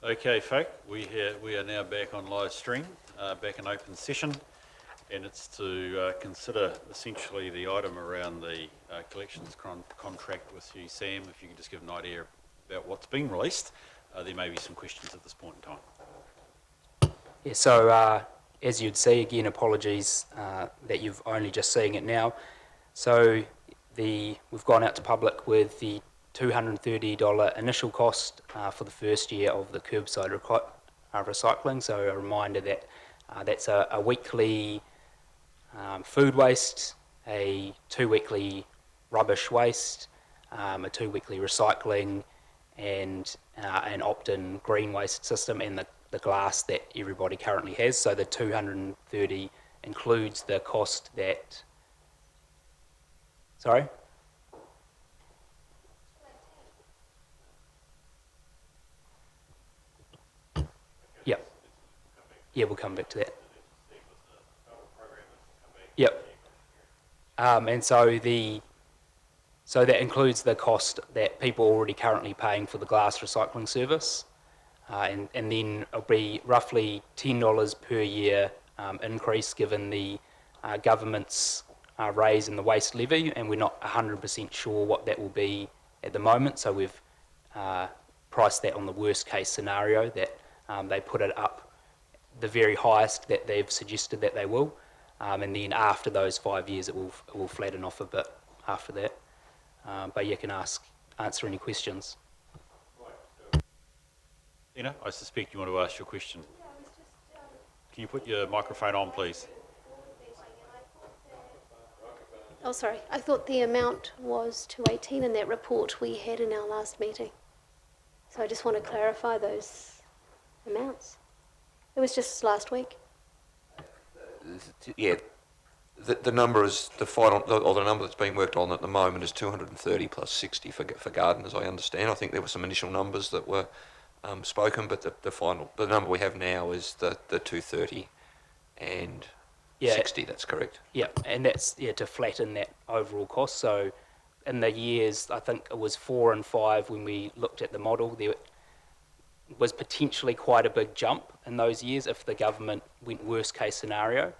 Okay, folk, we are now back on live stream, back in open session, and it's to consider essentially the item around the collections contract with you, Sam. If you could just give an idea about what's been released, there may be some questions at this point in time. Yeah, so as you'd see, again, apologies that you've only just seeing it now. So we've gone out to public with the $230 initial cost for the first year of the curbside recycling. So a reminder that that's a weekly food waste, a 2-weekly rubbish waste, a 2-weekly recycling, and an opt-in green waste system, and the glass that everybody currently has. So the 230 includes the cost that... Sorry? Yep. Yeah, we'll come back to that. Yep. And so that includes the cost that people are already currently paying for the glass recycling service. And then it'll be roughly $10 per year increase given the government's raise in the waste levy, and we're not 100% sure what that will be at the moment. So we've priced that on the worst case scenario that they put it up the very highest that they've suggested that they will, and then after those 5 years it will flatten off a bit after that. But you can answer any questions. Tina, I suspect you want to ask your question. Can you put your microphone on, please? Oh, sorry. I thought the amount was 218 in that report we had in our last meeting. So I just want to clarify those amounts. It was just last week. Yeah, the number is the final, or the number that's being worked on at the moment is 230 plus 60 for garden, as I understand. I think there were some initial numbers that were spoken, but the number we have now is the 230 and 60. That's correct. Yeah, and that's to flatten that overall cost. So in the years, I think it was 4 and 5 when we looked at the model, there was potentially quite a big jump in those years if the government went worst case scenario.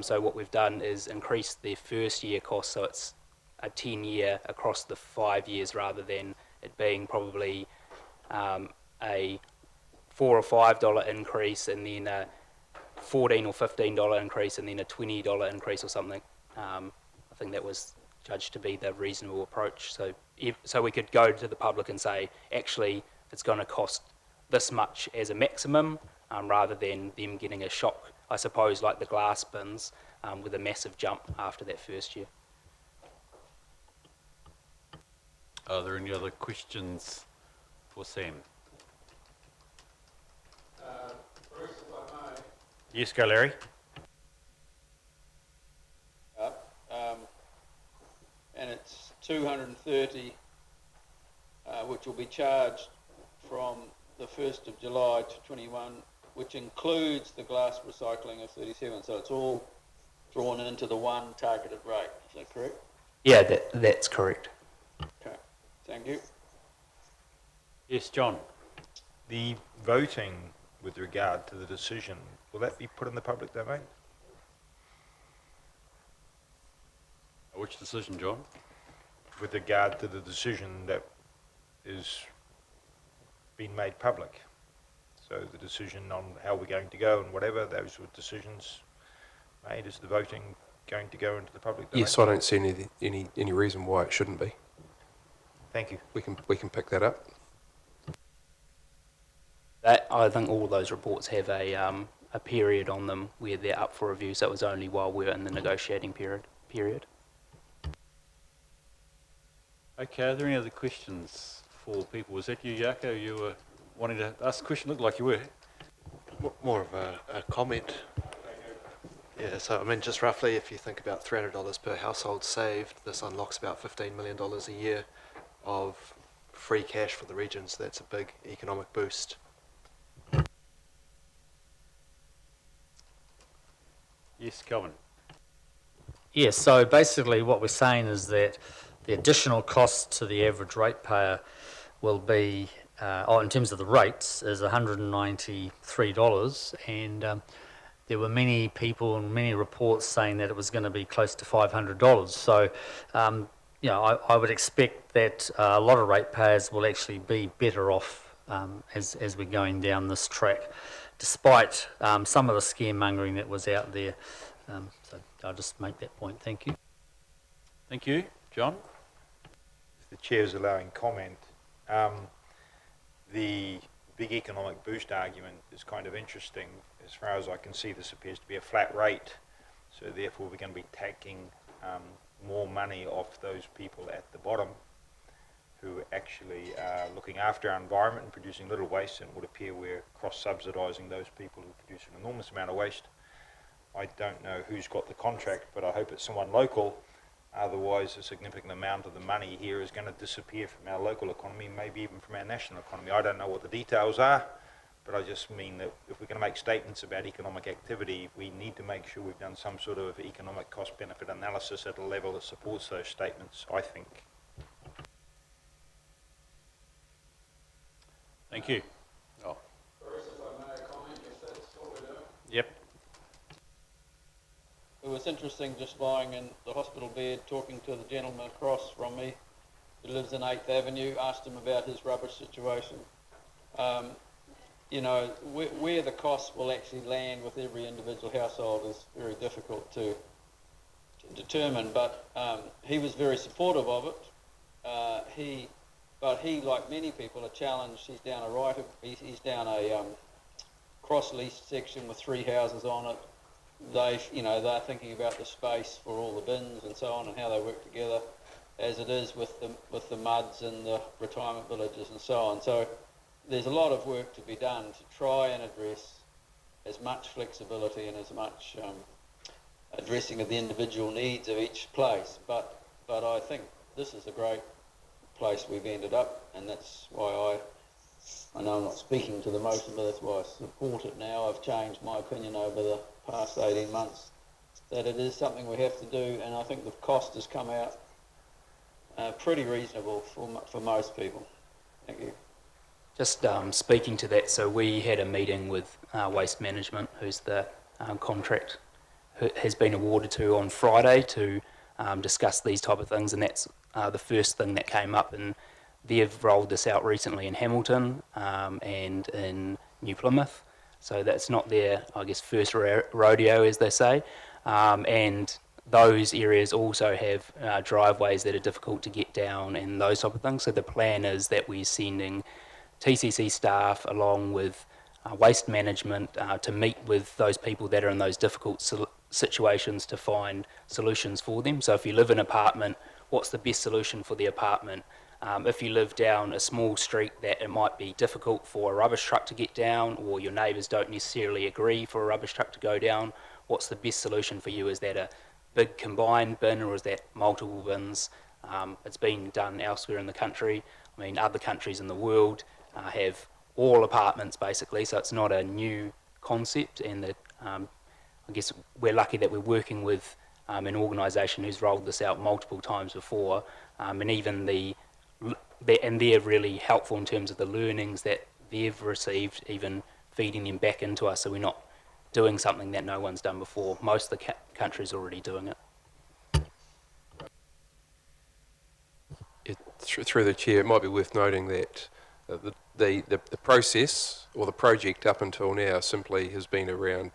So what we've done is increase the first year cost, so it's a 10-year across the 5 years rather than it being probably a $4 or $5 increase and then a $14 or $15 increase and then a $20 increase or something. I think that was judged to be the reasonable approach. So we could go to the public and say, actually, it's going to cost this much as a maximum, rather than them getting a shock, I suppose, like the glass bins, with a massive jump after that first year. Are there any other questions for Sam? Bruce, if I may. Yes, go Larry. And it's 230, which will be charged from the 1st of July to 21, which includes the glass recycling of 37. So it's all drawn into the one targeted rate. Is that correct? Yeah, that's correct. Okay, thank you. Yes, John. The voting with regard to the decision, will that be put in the public domain? Which decision, John? With regard to the decision that is being made public. So the decision on how we're going to go and whatever, those were decisions made. Is the voting going to go into the public domain? Yes, I don't see any reason why it shouldn't be. Thank you. We can pick that up. I think all those reports have a period on them where they're up for review, so it was only while we were in the negotiating period. Okay, are there any other questions for people? Was that you, Yako? You were wanting to ask a question? Looked like you were. More of a comment. Yeah, so I mean, just roughly, if you think about $300 per household saved, this unlocks about $15 million a year of free cash for the region, so that's a big economic boost. Yes, Calvin. Yes, so basically what we're saying is that the additional cost to the average ratepayer will be in terms of the rates, is $193, and there were many people and many reports saying that it was going to be close to $500. So, I would expect that a lot of ratepayers will actually be better off as we're going down this track, despite some of the scaremongering that was out there. So I'll just make that point. Thank you. Thank you. John? If the chair's allowing comment, the big economic boost argument is kind of interesting. As far as I can see, this appears to be a flat rate, so therefore we're going to be taking more money off those people at the bottom who actually are looking after our environment and producing little waste, and it would appear we're cross-subsidising those people who produce an enormous amount of waste. I don't know who's got the contract, but I hope it's someone local. Otherwise, a significant amount of the money here is going to disappear from our local economy, maybe even from our national economy. I don't know what the details are, but I just mean that if we're going to make statements about economic activity, we need to make sure we've done some sort of economic cost-benefit analysis at a level that supports those statements, I think. Thank you. Oh. First, if I may comment, if that's what we're doing. Yep. It was interesting just lying in the hospital bed talking to the gentleman across from me who lives in 8th Avenue, asked him about his rubbish situation. Where the costs will actually land with every individual household is very difficult to determine, but he was very supportive of it. But he, like many people, are challenged. He's down he's down a cross-leased section with 3 houses on it. They're thinking about the space for all the bins and so on and how they work together, as it is with the MUDs and the retirement villages and so on. So there's a lot of work to be done to try and address as much flexibility and as much addressing of the individual needs of each place. But I think this is a great place we've ended up, and that's why I know I'm not speaking to the motion, but that's why I support it now. I've changed my opinion over the past 18 months that it is something we have to do, and I think the cost has come out pretty reasonable for most people. Thank you. Just speaking to that, so we had a meeting with Waste Management, who's the contract has been awarded to on Friday to discuss these type of things, and that's the first thing that came up, and they've rolled this out recently in Hamilton and in New Plymouth, so that's not their, I guess, first rodeo, as they say, and those areas also have driveways that are difficult to get down and those type of things. So the plan is that we're sending TCC staff along with Waste Management to meet with those people that are in those difficult situations to find solutions for them. So if you live in an apartment, what's the best solution for the apartment? If you live down a small street that it might be difficult for a rubbish truck to get down, or your neighbours don't necessarily agree for a rubbish truck to go down, what's the best solution for you? Is that a big combined bin, or is that multiple bins? It's been done elsewhere in the country. I mean, other countries in the world have all apartments basically, so it's not a new concept, and that I guess we're lucky that we're working with an organisation who's rolled this out multiple times before, and even they're really helpful in terms of the learnings that they've received, even feeding them back into us, so we're not doing something that no one's done before. Most of the countries are already doing it. Through the chair, it might be worth noting that the process or the project up until now simply has been around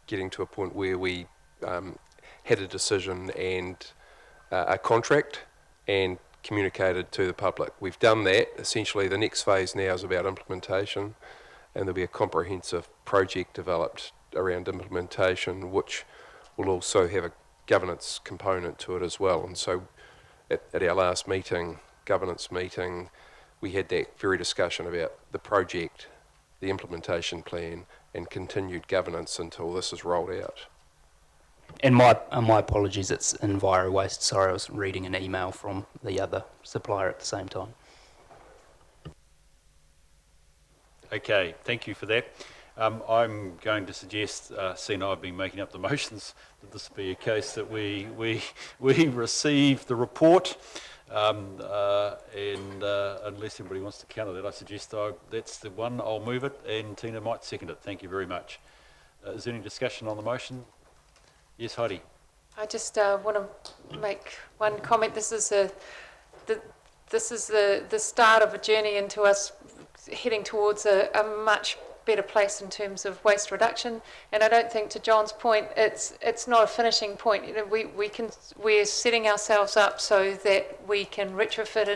getting to a point where we had a decision and a contract and communicated to the public. We've done that. Essentially, the next phase now is about implementation, and there'll be a comprehensive project developed around implementation, which will also have a governance component to it as well. And so at our last governance meeting, we had that very discussion about the project, the implementation plan, and continued governance until this is rolled out. And my apologies, it's EnviroWaste. Sorry, I was reading an email from the other supplier at the same time. Okay, thank you for that. I'm going to suggest, seeing I've been making up the motions, that this be a case that we receive the report And unless anybody wants to counter that, I suggest that's the one. I'll move it, and Tina might second it. Thank you very much. Is there any discussion on the motion? Yes, Heidi. I just want to make one comment. This is the start of a journey into us heading towards a much better place in terms of waste reduction. And I don't think, to John's point, it's not a finishing point. You know, we're setting ourselves up so that we can retrofit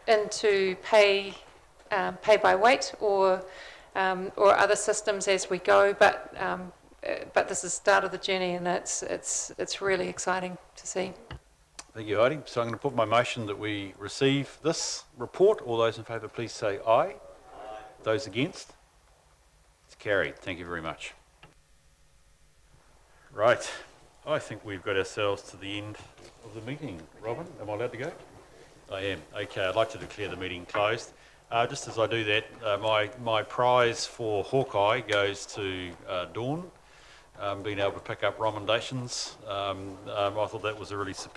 into pay by weight or other systems as we go. But this is the start of the journey, and it's really exciting to see. Thank you, Heidi. So I'm going to put my motion that we receive this report. All those in favour, please say aye. Those against? It's carried. Thank you very much. Right. I think we've got ourselves to the end of the meeting. Robin, am I allowed to go? I am. Okay, I'd like to declare the meeting closed. Just as I do that, my prize for Hawkeye goes to Dawn, being able to pick up recommendations. I thought that was a really superb